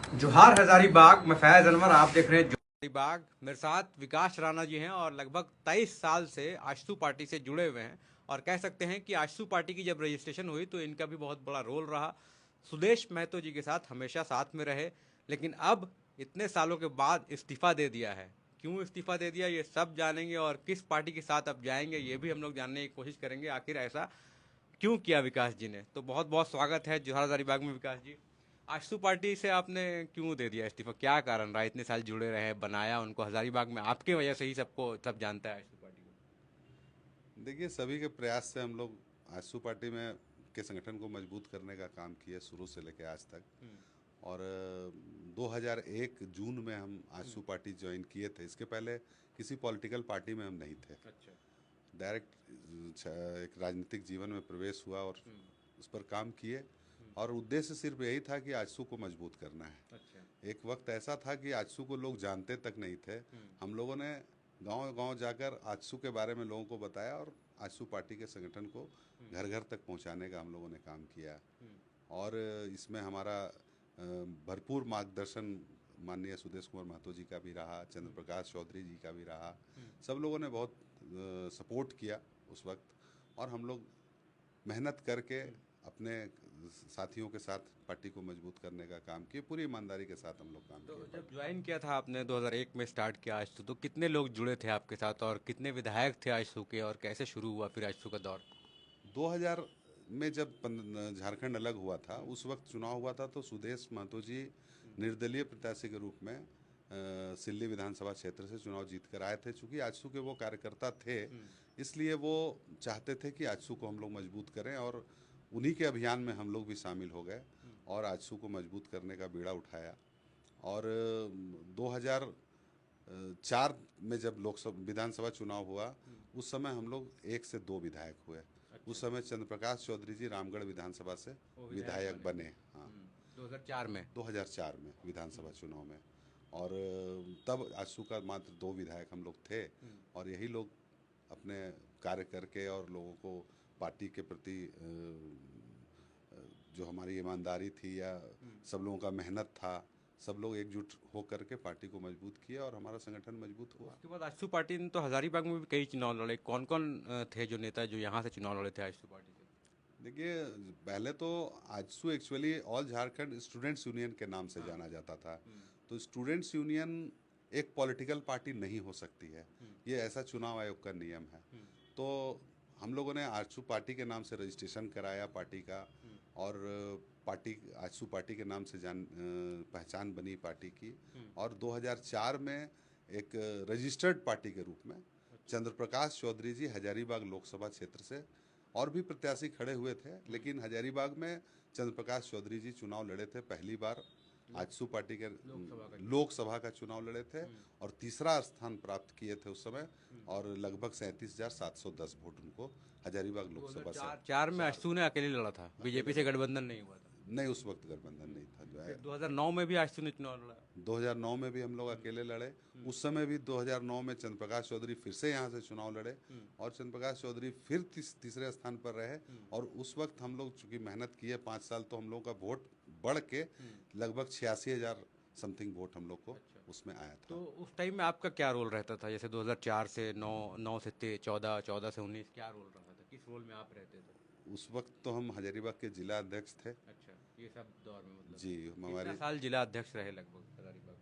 जोहार हजारीबाग। मैं फैज अनवर, आप देख रहे हैं हजारीबाग। मेरे साथ विकास राणा जी हैं और लगभग 23 साल से आजसू पार्टी से जुड़े हुए हैं। और कह सकते हैं कि आजसू पार्टी की जब रजिस्ट्रेशन हुई तो इनका भी बहुत बड़ा रोल रहा। सुदेश महतो जी के साथ हमेशा साथ में रहे, लेकिन अब इतने सालों के बाद इस्तीफा दे दिया है। क्यों इस्तीफा दे दिया ये सब जानेंगे, और किस पार्टी के साथ अब जाएंगे ये भी हम लोग जानने की कोशिश करेंगे। आखिर ऐसा क्यों किया विकास जी ने। तो बहुत बहुत स्वागत है जोहार हजारीबाग में विकास जी। आजसू पार्टी से आपने क्यों दे दिया इस्तीफा, क्या कारण रहा? इतने साल जुड़े रहे, बनाया उनको हजारीबाग में, आपके वजह से ही सबको सब जानता है आजसू पार्टी को। देखिए, सभी के प्रयास से हम लोग आजसू पार्टी में के संगठन को मजबूत करने का काम किए शुरू से लेकर आज तक। हम्म। और 2001 जून में हम हम्म। आजसू पार्टी ज्वाइन किए थे। इसके पहले किसी पॉलिटिकल पार्टी में हम नहीं थे। अच्छा। डायरेक्ट एक राजनीतिक जीवन में प्रवेश हुआ और हम्म। उस पर काम किए। हम्म। और उद्देश्य सिर्फ यही था कि आजसू को मजबूत करना है। अच्छा। एक वक्त ऐसा था कि आजसू को लोग जानते तक नहीं थे। हम्म। हम लोगों ने गांव गांव जाकर आजसू के बारे में लोगों को बताया और आजसू पार्टी के संगठन को हम्म। घर घर तक पहुंचाने का हम लोगों ने काम किया। हम्म। और इसमें हमारा भरपूर मार्गदर्शन माननीय सुदेश कुमार महतो जी का भी रहा, चंद्र हम्म। प्रकाश चौधरी जी का भी रहा। हम्म। सब लोगों ने बहुत सपोर्ट किया उस वक्त। और हम लोग मेहनत करके हम्म। अपने साथियों के साथ पार्टी को मजबूत करने का काम किए। पूरी ईमानदारी के साथ हम लोग काम तो किए जब पार्टी। ज्वाइन किया था आपने 2001 में स्टार्ट किया आजसू, तो कितने लोग जुड़े थे आपके साथ और कितने विधायक थे आजसू के, और कैसे शुरू हुआ फिर आजसू का दौर? 2000 में जब झारखंड अलग हुआ था, हम्म। उस वक्त चुनाव हुआ था, तो सुदेश महतो जी हम्म। निर्दलीय प्रत्याशी के रूप में सिल्ली विधानसभा क्षेत्र से चुनाव जीत कर आए थे। चूंकि आजसू के वो कार्यकर्ता थे, हम्म। इसलिए वो चाहते थे कि आजसू को हम लोग मजबूत करें। और उन्हीं के अभियान में हम लोग भी शामिल हो गए हम्म। और आजसू को मजबूत करने का बीड़ा उठाया। और 2004 में जब लोकसभा विधानसभा चुनाव हुआ, हम्म। उस समय हम लोग एक से दो विधायक हुए। अच्छा। उस समय चंद्र प्रकाश चौधरी जी रामगढ़ विधानसभा से वो विधायक विधायक बने। बने। हाँ, 2004 में। 2004 में हम्म। विधानसभा चुनाव में। और तब आजसू का मात्र दो विधायक हम लोग थे। हम्म। और यही लोग अपने कार्य करके और लोगों को पार्टी के प्रति जो हमारी ईमानदारी थी या हम्म। सब लोगों का मेहनत था, सब लोग एकजुट हो करके पार्टी को मजबूत किया और हमारा संगठन मजबूत तो हुआ। उसके बाद आजसू पार्टी ने तो हजारीबाग में भी कई चुनाव लड़े। कौन कौन थे जो नेता जो यहाँ से चुनाव लड़े थे आजसू पार्टी से? देखिए, पहले तो AJSU actually all Jharkhand students union के नाम से हाँ। जाना जाता था। हम्म। तो स्टूडेंट्स यूनियन एक पॉलिटिकल पार्टी नहीं हो सकती है, हम्म। ये ऐसा चुनाव आयोग का नियम है। हम्म। तो हम लोगों ने आजसू पार्टी के नाम से रजिस्ट्रेशन कराया पार्टी का। हम्म। और पार्टी आजसू पार्टी के नाम से पहचान बनी पार्टी की। हम्म। और 2004 में एक रजिस्टर्ड पार्टी के रूप में अच्छा। चंद्र प्रकाश चौधरी जी हजारीबाग लोकसभा क्षेत्र से, और भी प्रत्याशी खड़े हुए थे, हम्म। लेकिन हजारीबाग में चंद्र प्रकाश चौधरी जी चुनाव लड़े थे पहली बार। लोक आजसू पार्टी के लोकसभा का चुनाव। लोकसभा का चुनाव लड़े थे हम्म। और तीसरा स्थान प्राप्त किए थे उस समय। हम्म। और लगभग 37,710 वोट उनको हजारीबाग लोकसभा से। 2004 में चार आजसू ने अकेले लड़ा था, बीजेपी अकेले से लड़ा। गठबंधन नहीं हुआ था। नहीं, उस वक्त गठबंधन नहीं था जो है। फिर 2009 में भी आजसू ने चुनाव लड़ा। 2009 में भी हम लोग हम्म। अकेले लड़े। हम्म। उस समय भी 2009 में चंद्र प्रकाश चौधरी फिर से यहाँ से चुनाव लड़े हम्म। और चंद्र प्रकाश चौधरी फिर तीसरे स्थान पर रहे। हम्म। और उस वक्त हम लोग चूंकि मेहनत किए 5 साल, तो हम लोग का वोट बढ़ के हम्म। लगभग 86,000 समथिंग वोट हम लोग को अच्छा। उसमें आया तो था। उस टाइम में आपका क्या रोल रहता था? जैसे 2004 से 9, 9 से 14, 14 से 19, क्या रोल रहता था? किस रोल में आप रहते थे? उस वक्त तो हम हजारीबाग के जिला अध्यक्ष थे। अच्छा, ये सब दौर में मतलब जी, कितना हमारी साल जिला अध्यक्ष रहे लगभग हजारीबाग?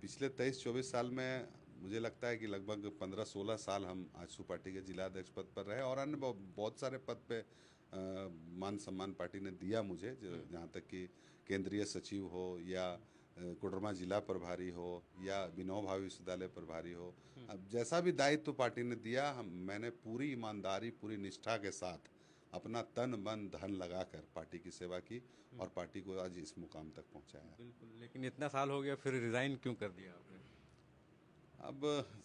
पिछले 23-24 साल में मुझे लगता है कि लगभग 15-16 साल हम आजसू पार्टी के जिला अध्यक्ष पद पर रहे। और अन्य बहुत सारे पद पे मान सम्मान पार्टी ने दिया मुझे, हम्म। जहाँ तक कि केंद्रीय सचिव हो या कोडरमा जिला प्रभारी हो या विनोबा भावे विश्वविद्यालय प्रभारी हो। हम्म। अब जैसा भी दायित्व पार्टी ने दिया, मैंने पूरी ईमानदारी पूरी निष्ठा के साथ अपना तन मन धन लगाकर पार्टी की सेवा की हम्म। और पार्टी को आज इस मुकाम तक पहुंचाया। बिल्कुल, लेकिन इतना साल हो गया फिर रिजाइन क्यों कर दिया आपने? अब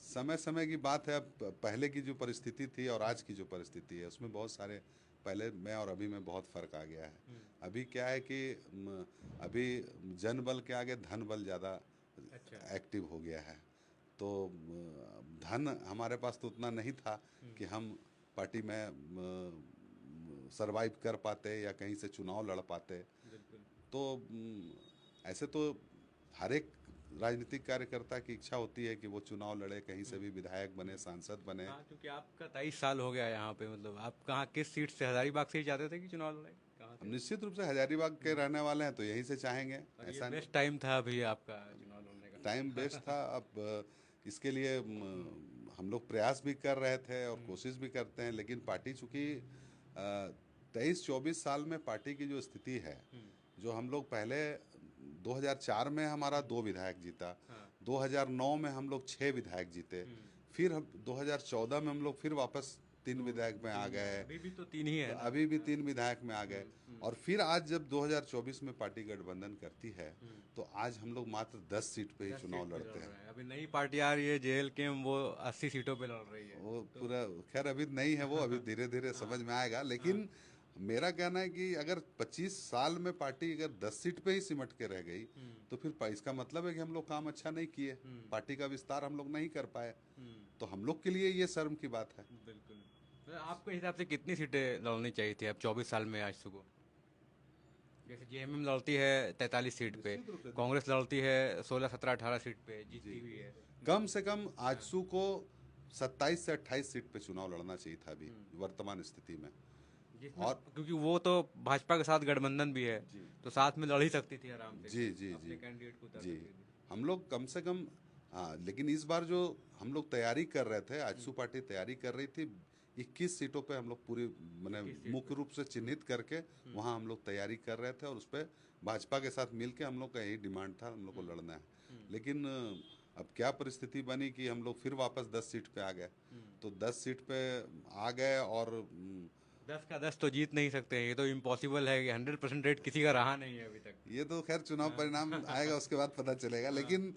समय समय की बात है। अब पहले की जो परिस्थिति थी और आज की जो परिस्थिति है, उसमें हम्म। बहुत सारे, पहले में और अभी में बहुत फर्क आ गया है। हम्म। अभी क्या है कि अभी जन बल के आगे धन बल ज़्यादा अच्छा। एक्टिव हो गया है। तो धन हमारे पास तो उतना नहीं था हम्म। कि हम पार्टी में सरवाइव कर पाते या कहीं से चुनाव लड़ पाते। बिल्कुल। तो ऐसे तो हर एक राजनीतिक कार्यकर्ता की इच्छा होती है कि वो चुनाव लड़े, कहीं से भी विधायक बने, सांसद बने। हाँ, क्योंकि आपका 23 साल हो गया यहाँ पे, मतलब आप कहाँ किस सीट से, हजारीबाग से ही चाहते थे कि चुनाव लड़ाई कहाँ हम से? निश्चित रूप से हजारीबाग के रहने वाले हैं तो यहीं से चाहेंगे। और ये ऐसा बेस्ट टाइम था अभी आपका चुनाव लड़ने टाइम बेस्ट का। था। अब इसके लिए हम लोग प्रयास भी कर रहे थे और हम्म, कोशिश भी करते हैं, लेकिन पार्टी चूंकि 23-24 साल में पार्टी की जो स्थिति है, हम्म, जो हम लोग पहले 2004 में हमारा 2 विधायक जीता, हाँ, 2009 में हम लोग 6 विधायक जीते, हम्म, फिर हम 2014 में हम लोग फिर वापस तीन दो विधायक में आ तीन में गए। अभी भी तो तीन ही तो है ना। अभी भी हाँ, 3 विधायक में आ गए। और फिर आज जब 2024 में पार्टी गठबंधन करती है, हम्म, तो आज हम लोग मात्र 10 सीट पे ही 10 सीट चुनाव पे लड़ते लड़ हैं। रहे हैं, अभी नई पार्टी आ रही है जेएल के, वो 80 सीटों पे लड़ रही है। वो तो पूरा खैर अभी नहीं है, वो अभी धीरे धीरे हाँ, समझ में आएगा, हाँ, लेकिन मेरा कहना है कि अगर 25 साल में पार्टी अगर 10 सीट पे ही सिमट के रह गई, हम्म, तो फिर इसका मतलब है कि हम लोग काम अच्छा नहीं किए, हम्म, पार्टी का विस्तार हम लोग नहीं कर पाए। हम्म, तो हम लोग के लिए ये शर्म की बात है। बिल्कुल। तो आपके हिसाब से कितनी सीटें लड़नी चाहिए थी अब 24 साल में आजसू को? जैसे जेएमएम लड़ती है 43 सीट पे, निश्चित रूप से कांग्रेस लड़ती है 16, 17, 18 सीट पे, जी, जीतती भी है। कम से कम हाँ, आजसू को 27 से 28 सीट पे चुनाव लड़ना चाहिए था अभी हम्म, वर्तमान स्थिति में। जिसमें और क्योंकि वो तो भाजपा के साथ गठबंधन भी है, जी तो साथ में लड़ ही सकती थी आराम से, जी जी अपने जी कैंडिडेट को उतार जी, सकती थी। हम लोग कम से कम, हाँ, लेकिन इस बार जो हम लोग तैयारी कर रहे थे, आजसू हम्म, पार्टी तैयारी कर रही थी, 21 सीटों पे हम लोग पूरी मैंने 21 सीट पे। मुख्य रूप से चिन्हित करके हम्म, वहाँ हम लोग तैयारी कर रहे थे, और उस पर भाजपा के साथ मिल के हम लोग का यही डिमांड था, हम लोग को हम्म, लड़ना है। हम्म, लेकिन अब क्या परिस्थिति बनी कि हम लोग फिर वापस 10 सीट पे आ गए। हम्म। तो 10 सीट पे आ गए, और 10 का 10 तो जीत नहीं सकते हैं, ये तो इम्पॉसिबल है कि 100% रेट किसी का रहा नहीं है अभी तक। ये तो खैर चुनाव परिणाम आएगा हाँ। उसके बाद पता चलेगा, हाँ, लेकिन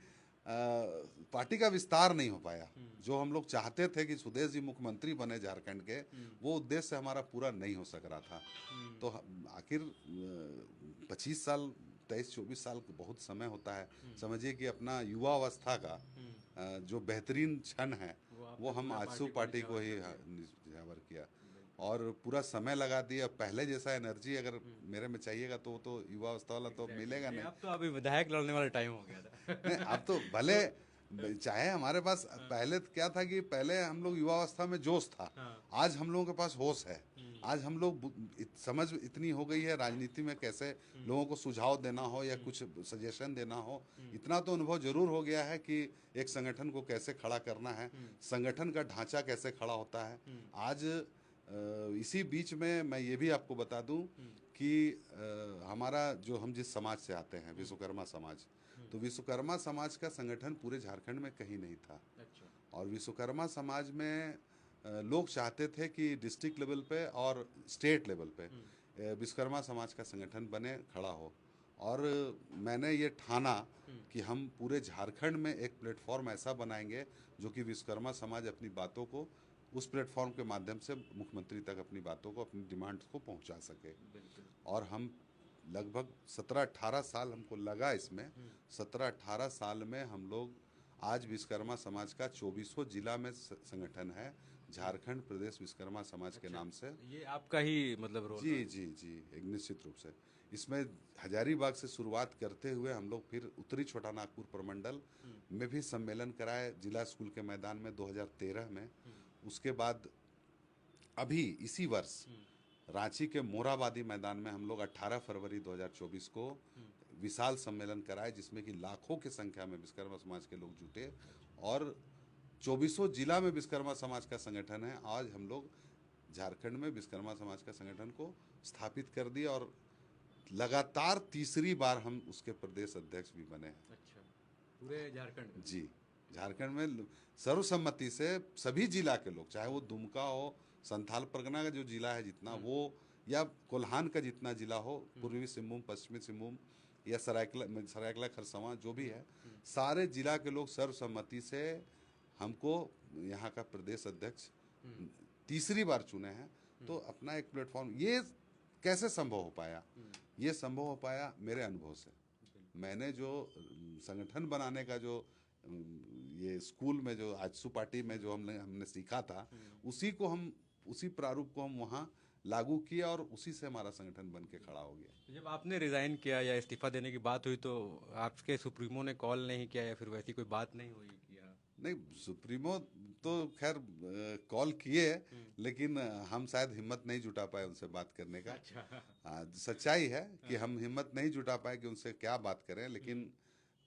पार्टी का विस्तार नहीं हो पाया। हम्म, जो हम लोग चाहते थे कि सुदेश जी मुख्यमंत्री बने झारखंड के, हम्म, वो उद्देश्य हमारा पूरा नहीं हो सक रहा था। हम्म, तो आखिर 25 साल, 23-24 साल बहुत समय होता है। हम्म, समझिए कि अपना युवा अवस्था का हम्म, जो बेहतरीन क्षण है, वो वो आपने हम पूरा आजसू पार्टी को पार्टी को निछावर ही कर दिया। निछावर किया, बिल्कुल। और पूरा समय लगा दिया। पहले जैसा एनर्जी अगर हम्म, मेरे में चाहिएगा तो वो तो युवा अवस्था वाला तो एग्जैक्टली, मिलेगा नहीं नहीं। अब तो अभी विधायक लड़ने वाला टाइम हो गया नहीं, था। अब तो भले तो चाहे हमारे पास, हाँ, पहले तो क्या था कि पहले हम लोग युवा अवस्था में जोश था, हाँ, आज हम लोगों के पास होश है। हम्म, आज हम लोग समझ इतनी हो गई है राजनीति में, कैसे हम्म, लोगों को सुझाव देना हो या हम्म, कुछ सजेशन देना हो। हम्म, इतना तो अनुभव जरूर हो गया है कि एक संगठन को कैसे खड़ा करना है, हम्म, संगठन का ढांचा कैसे खड़ा होता है। हम्म, आज इसी बीच में मैं ये भी आपको बता दूं हम्म, कि हमारा जो, हम जिस समाज से आते हैं, हम्म, विश्वकर्मा समाज, हम्म, तो विश्वकर्मा समाज का संगठन पूरे झारखंड में कहीं नहीं था। अच्छा, और विश्वकर्मा समाज में लोग चाहते थे कि डिस्ट्रिक्ट लेवल पे और स्टेट लेवल पे हम्म, विश्वकर्मा समाज का संगठन बने, खड़ा हो। और मैंने ये ठाना हम्म, कि हम पूरे झारखंड में एक प्लेटफॉर्म ऐसा बनाएंगे जो कि विश्वकर्मा समाज अपनी बातों को उस प्लेटफॉर्म के माध्यम से मुख्यमंत्री तक अपनी बातों को, अपनी डिमांड्स को पहुंचा सके। बिल्कुल, और हम लगभग 17-18 साल हमको लगा इसमें। हम्म, 17-18 साल में हम लोग आज विश्वकर्मा समाज का 24 जिला में संगठन है, हम्म, झारखंड प्रदेश विश्वकर्मा समाज के अच्छा, नाम से। ये आपका ही मतलब रोल जी रहा है? जी जी, एक निश्चित रूप से इसमें हजारीबाग से शुरुआत करते हुए हम लोग फिर उत्तरी छोटा नागपुर प्रमंडल हम्म, में भी सम्मेलन कराए, जिला स्कूल के मैदान में 2013 में। हम्म, उसके बाद अभी इसी वर्ष हम्म, रांची के मोराबादी मैदान में हम लोग 18 फरवरी 2024 को हम्म, विशाल सम्मेलन कराए, जिसमें कि लाखों की संख्या में विश्वकर्मा समाज के लोग जुटे। अच्छा, और 24 जिला में विश्वकर्मा समाज का संगठन है। आज हम लोग झारखंड में विश्वकर्मा समाज का संगठन को स्थापित कर दिया, और लगातार तीसरी बार हम उसके प्रदेश अध्यक्ष भी बने हैं। अच्छा, पूरे झारखंड में? जी, झारखंड में सर्वसम्मति से सभी जिला के लोग, चाहे वो दुमका हो, संथाल परगना का जो जिला है जितना हम्म, वो, या कोल्हान का जितना जिला हो, हम्म, पूर्वी सिंहभूम, पश्चिमी सिंहभूम, या सरायकला खरसावां जो भी हम्म, है, हम्म, सारे जिला के लोग सर्वसम्मति से हमको यहाँ का प्रदेश अध्यक्ष हम्म, तीसरी बार चुने हैं। तो हम्म, अपना एक प्लेटफॉर्म ये कैसे संभव हो पाया? हम्म, ये संभव हो पाया मेरे अनुभव से। बिल्कुल, मैंने जो संगठन बनाने का जो ये स्कूल में जो आजसू पार्टी में हम्म, जो हमने हमने सीखा था, हम्म, उसी प्रारूप को हम वहाँ लागू किया और उसी से हमारा संगठन बन के खड़ा हो गया। जब आपने रिजाइन किया या इस्तीफा देने की बात हुई तो आपके सुप्रीमो ने कॉल नहीं किया या फिर वैसी कोई बात नहीं हुई किया? नहीं, सुप्रीमो तो खैर कॉल किए, लेकिन हम शायद हिम्मत नहीं जुटा पाए उनसे बात करने का। अच्छा। सच्चाई है कि हम हिम्मत नहीं जुटा पाए कि उनसे क्या बात करें, लेकिन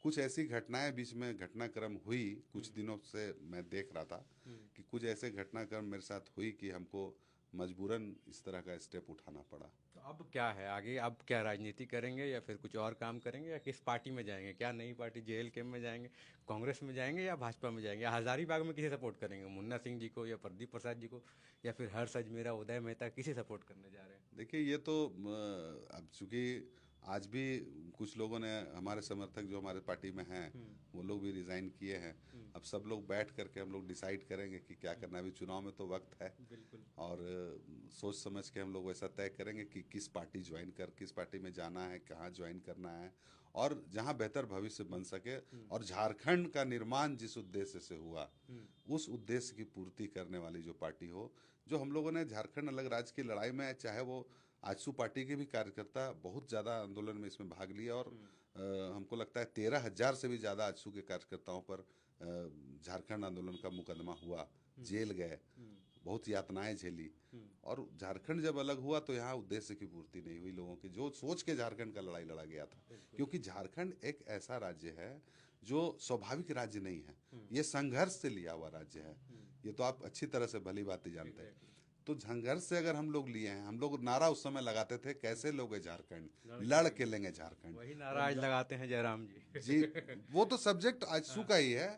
कुछ ऐसी घटनाएं बीच में घटनाक्रम हुई, कुछ दिनों से मैं देख रहा था कि कुछ ऐसे घटनाक्रम मेरे साथ हुई कि हमको मजबूरन इस तरह का स्टेप उठाना पड़ा। तो अब क्या है आगे? अब क्या राजनीति करेंगे या फिर कुछ और काम करेंगे या किस पार्टी में जाएंगे? क्या नई पार्टी जेएलके में जाएंगे, कांग्रेस में जाएंगे या भाजपा में जाएंगे? या हजारीबाग में किसे सपोर्ट करेंगे, मुन्ना सिंह जी को या प्रदीप प्रसाद जी को या फिर हर्ष अजमेरा, उदय मेहता, किसे सपोर्ट करने जा रहे हैं? देखिए, ये तो अब चूंकि आज भी कुछ लोगों ने, हमारे समर्थक जो हमारे पार्टी में हैं, वो लोग भी रिजाइन किए हैं। अब सब लोग बैठ करके हम लोग डिसाइड करेंगे कि क्या करना है। अभी चुनाव में तो वक्त है, बिल्कुल। और सोच समझ के हम लोग वैसा तय करेंगे कि किस पार्टी ज्वाइन कर, किस पार्टी में जाना है, कहाँ ज्वाइन करना है, और जहाँ बेहतर भविष्य बन सके और झारखंड का निर्माण जिस उद्देश्य से हुआ उस उद्देश्य की पूर्ति करने वाली जो पार्टी हो। जो हम लोगों ने झारखंड अलग राज्य की लड़ाई में, चाहे वो आजसू पार्टी के भी कार्यकर्ता बहुत ज़्यादा आंदोलन में इसमें भाग लिया, और हमको लगता है 13,000 से भी ज़्यादा आजसू के कार्यकर्ताओं पर झारखंड आंदोलन का मुकदमा हुआ, जेल गए, बहुत यातनाएं झेली। और झारखंड जब अलग हुआ तो यहाँ उद्देश्य की पूर्ति नहीं हुई लोगों की, जो सोच के झारखंड का लड़ाई लड़ा गया था। क्योंकि झारखंड एक ऐसा राज्य है जो स्वाभाविक राज्य नहीं है, ये संघर्ष से लिया हुआ राज्य है। ये तो आप अच्छी तरह से भली बात जानते हैं। तो संघर्ष से अगर हम लोग लिए हैं, हम लोग नारा उस समय लगाते थे, कैसे लोगे झारखंड, लड़ के लेंगे झारखंड। वही नारा आज लगाते हैं जयराम जी। जी, वो तो सब्जेक्ट आजसू का ही है।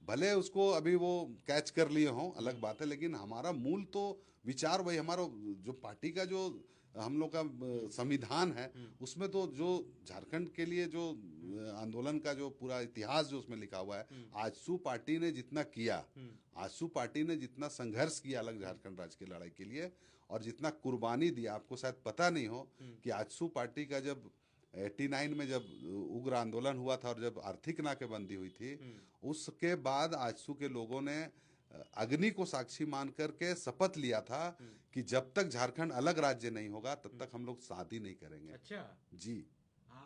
भले उसको अभी वो कैच कर लिए हों, अलग बात है, लेकिन हमारा मूल तो विचार वही, हमारा जो पार्टी का जो हम लोग का संविधान है, उसमें तो जो झारखंड के लिए जो आंदोलन का जो पूरा इतिहास जो उसमें लिखा हुआ है, आजसू पार्टी ने जितना किया, आजसू पार्टी ने जितना संघर्ष किया अलग झारखंड राज्य की लड़ाई के लिए, और जितना कुर्बानी दिया, आपको शायद पता नहीं हो कि आजसू पार्टी का जब 89 में जब उग्र आंदोलन हुआ था और जब आर्थिक नाकेबंदी हुई थी, उसके बाद आजसू के लोगों ने अग्नि को साक्षी मान करके शपथ लिया था कि जब तक झारखंड अलग राज्य नहीं होगा तब तक हम लोग शादी नहीं करेंगे। अच्छा जी।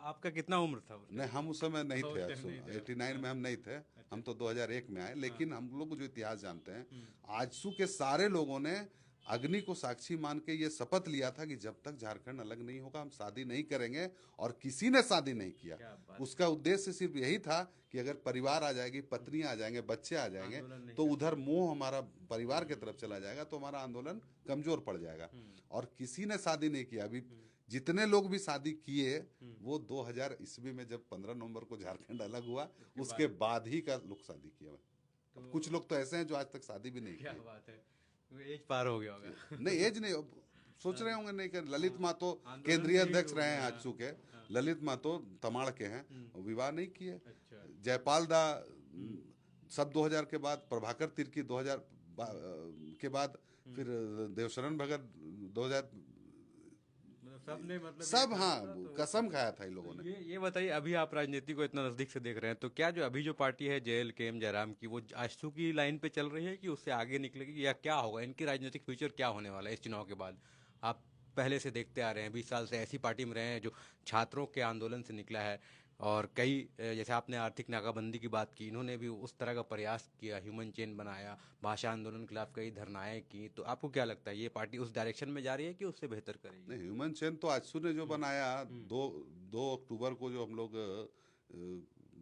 आपका कितना उम्र था उस नहीं, हम उस समय नहीं थे, नहीं थे। 89 में हम नहीं थे। हम तो 2001 में आए, लेकिन हम लोग जो इतिहास जानते हैं, आजसू के सारे लोगों ने अग्नि को साक्षी मान के ये शपथ लिया था कि जब तक झारखंड अलग नहीं होगा हम शादी नहीं करेंगे, और किसी ने शादी नहीं किया। उसका उद्देश्य सिर्फ यही था कि अगर परिवार आ जाएगी, पत्नियां आ जाएंगे, बच्चे आ जाएंगे, तो उधर मोह हमारा परिवार की तरफ चला जाएगा, तो हमारा आंदोलन कमजोर पड़ जाएगा। और किसी ने शादी नहीं किया। अभी जितने लोग भी शादी किए वो 2000 ईस्वी में जब 15 नवंबर को झारखंड अलग हुआ उसके बाद ही का लोग शादी किया। अब कुछ लोग तो ऐसे हैं जो आज तक शादी भी नहीं क्या किए। बात है, एज पार हो गया होगा। नहीं, एज नहीं, अब सोच रहे होंगे नहीं कर। ललित महतो केंद्रीय अध्यक्ष रहे हैं आजसू के, ललित महतो तमाड़ के हैं, विवाह नहीं किए। अच्छा। जयपाल दा सब 2000 के बाद, प्रभाकर तिर्की 2000 के बाद, फिर देवशरण भगत 2000, सबने मतलब सब, हाँ, कसम खाया था इन लोगों ने। ये बताइए, अभी आप राजनीति को इतना नजदीक से देख रहे हैं, तो क्या जो अभी जो पार्टी है जेएलके जयराम की, वो आजसू की लाइन पे चल रही है कि उससे आगे निकलेगी, या क्या होगा इनकी राजनीतिक फ्यूचर क्या होने वाला है इस चुनाव के बाद? आप पहले से देखते आ रहे हैं, 20 साल से ऐसी पार्टी में रहे हैं जो छात्रों के आंदोलन से निकला है, और कई जैसे आपने आर्थिक नाकाबंदी की बात की, इन्होंने भी उस तरह का प्रयास किया, ह्यूमन चेन बनाया, भाषा आंदोलन के खिलाफ कई धरनाएं की। तो आपको क्या लगता है, ये पार्टी उस डायरेक्शन में जा रही है कि उससे बेहतर करेगी? नहीं, ह्यूमन चेन तो आजसू ने जो बनाया, 2 अक्टूबर को जो हम लोग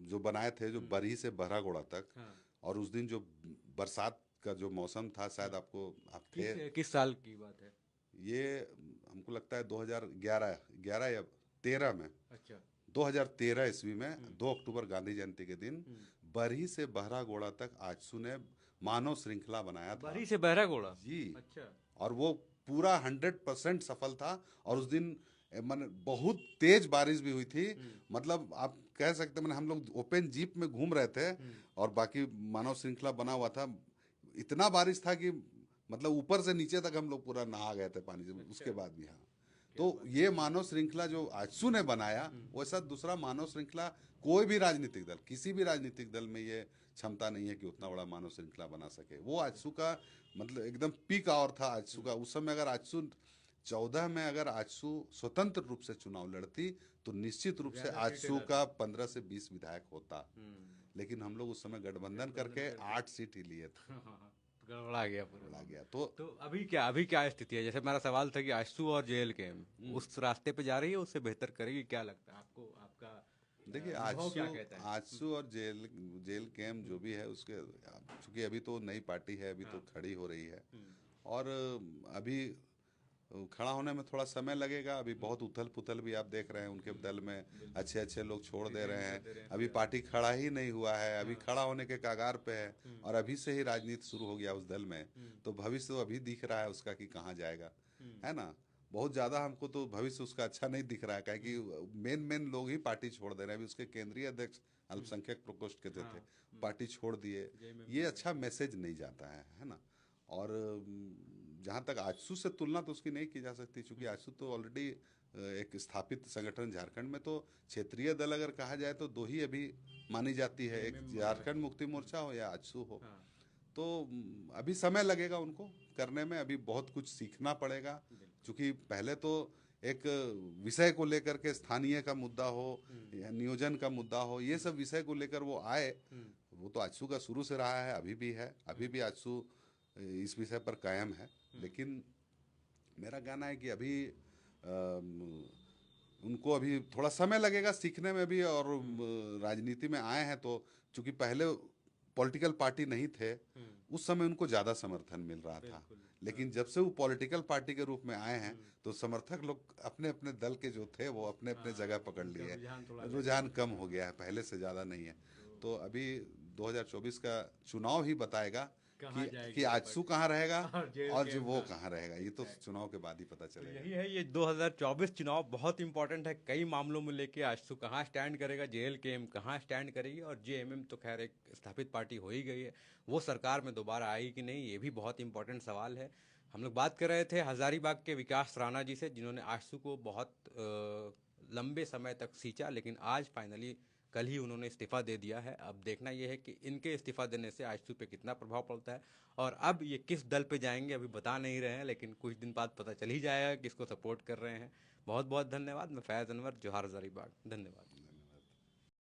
जो बनाए थे, जो बरही से बहरागोड़ा तक, और उस दिन जो बरसात का जो मौसम था, शायद आपको, आप थे। किस साल की बात है ये हमको लगता है 2011 या 13 में। अच्छा। 2013 ईस्वी में 2 अक्टूबर गांधी जयंती के दिन बरही से बहरागोड़ा तक आजसू ने मानव श्रृंखला बनाया था। बरही से बहरागोड़ा? जी। अच्छा। और वो पूरा 100% सफल था। और उस दिन मन बहुत तेज बारिश भी हुई थी। मतलब आप कह सकते हैं, हम लोग ओपन जीप में घूम रहे थे और बाकी मानव श्रृंखला बना हुआ था। इतना बारिश था कि मतलब ऊपर से नीचे तक हम लोग पूरा नहा गए थे पानी से। उसके बाद भी, हाँ, तो ये मानव श्रृंखला जो आजसू ने बनाया, वैसा दूसरा मानव श्रृंखला कोई भी राजनीतिक दल, किसी भी राजनीतिक दल में ये क्षमता नहीं है कि उतना बड़ा मानव श्रृंखला बना सके। वो आजसू का मतलब एकदम पीक आवर था आजसू का। उस समय अगर आजसू 14 में अगर आजसू स्वतंत्र रूप से चुनाव लड़ती तो निश्चित रूप से ज्यादा सीटें आजसू लाती। का 15 से 20 विधायक होता, लेकिन हम लोग उस समय गठबंधन करके गठबंधन करके। 8 सीट ही लिए थे। गड़बड़ा गया पूरा बड़ा मामला। गया तो तो अभी क्या स्थिति है? जैसे मेरा सवाल था कि आशु और जेएल के उस रास्ते पे जा रही है, उससे बेहतर करेगी, क्या लगता है आपको? आपका देखिए अनुभव क्या आजसू कहता है? आजसू और जेल जेल कैम जो भी है उसके, चूंकि अभी तो नई पार्टी है, अभी तो हाँ। खड़ी हो रही है और अभी खड़ा होने में थोड़ा समय लगेगा। अभी बहुत उथल पुथल भी आप देख रहे हैं उनके दल में, अच्छे अच्छे लोग छोड़ दे रहे रिजाइन कर हैं। दे रहे हैं अभी पूरे। पार्टी खड़ा ही नहीं हुआ है, अभी हाँ। खड़ा होने के कगार पे है और अभी से ही राजनीति शुरू हो गया उस दल में, तो भविष्य तो अभी दिख रहा है उसका कि कहाँ जाएगा, है ना। बहुत ज़्यादा हमको तो भविष्य उसका अच्छा नहीं दिख रहा है, काहे कि मेन मेन लोग ही पार्टी छोड़ दे रहे हैं। अभी उसके केंद्रीय अध्यक्ष अल्पसंख्यक प्रकोष्ठ के थे, हाँ। पार्टी छोड़ दिए। जेएमएम ये में। अच्छा मैसेज नहीं जाता है ना। और जहाँ तक आजसू से तुलना तो उसकी नहीं की जा सकती, क्योंकि आजसू तो ऑलरेडी एक स्थापित संगठन, झारखंड में तो क्षेत्रीय दल अगर कहा जाए तो दो ही अभी मानी जाती है, एक जेएमएम और झारखंड मुक्ति मोर्चा हो या आजसू हो। हाँ। तो अभी समय लगेगा उनको करने में, अभी बहुत कुछ सीखना पड़ेगा, क्योंकि पहले तो एक विषय को लेकर के स्थानीय का मुद्दा हो या नियोजन का मुद्दा हो, ये सब विषय को लेकर वो आए। वो तो आजसू का शुरू से रहा है, अभी भी है, अभी भी आजसू इस विषय पर कायम है। लेकिन मेरा कहना है कि अभी उनको अभी थोड़ा समय लगेगा सीखने में भी, और राजनीति में आए हैं तो, चूंकि पहले पॉलिटिकल पार्टी नहीं थे उस समय उनको ज़्यादा समर्थन मिल रहा था, लेकिन जब से वो पॉलिटिकल पार्टी के रूप में आए हैं तो समर्थक लोग अपने अपने दल के जो थे वो अपने अपने जगह पकड़ लिए हैं। रुझान कम हो गया है, पहले से ज़्यादा नहीं है। तो अभी 2024 का चुनाव ही बताएगा कहाँ कि जाएगी आजसू कहाँ रहेगा और जेल और जो कैम वो कहाँ? कहाँ रहेगा, ये तो चुनाव के बाद ही पता तो चलेगा। यही है, ये 2024 चुनाव बहुत इंपॉर्टेंट है कई मामलों में लेके। आजसू कहाँ स्टैंड करेगा, जेएल के एम कहाँ स्टैंड करेगी, और जेएमएम तो खैर एक स्थापित पार्टी हो ही गई है, वो सरकार में दोबारा आएगी कि नहीं, ये भी बहुत इंपॉर्टेंट सवाल है। हम लोग बात कर रहे थे हजारीबाग के विकास राणा जी से, जिन्होंने आजसू को बहुत लंबे समय तक सींचा, लेकिन आज फाइनली कल ही उन्होंने इस्तीफा दे दिया है। अब देखना यह है कि इनके इस्तीफा देने से आजसू पे कितना प्रभाव पड़ता है, और अब ये किस दल पे जाएंगे अभी बता नहीं रहे हैं, लेकिन कुछ दिन बाद पता चल ही जाएगा कि किसको सपोर्ट कर रहे हैं। बहुत बहुत धन्यवाद। मैं फैज़ अनवर, जोहार हजारीबाग। धन्यवाद।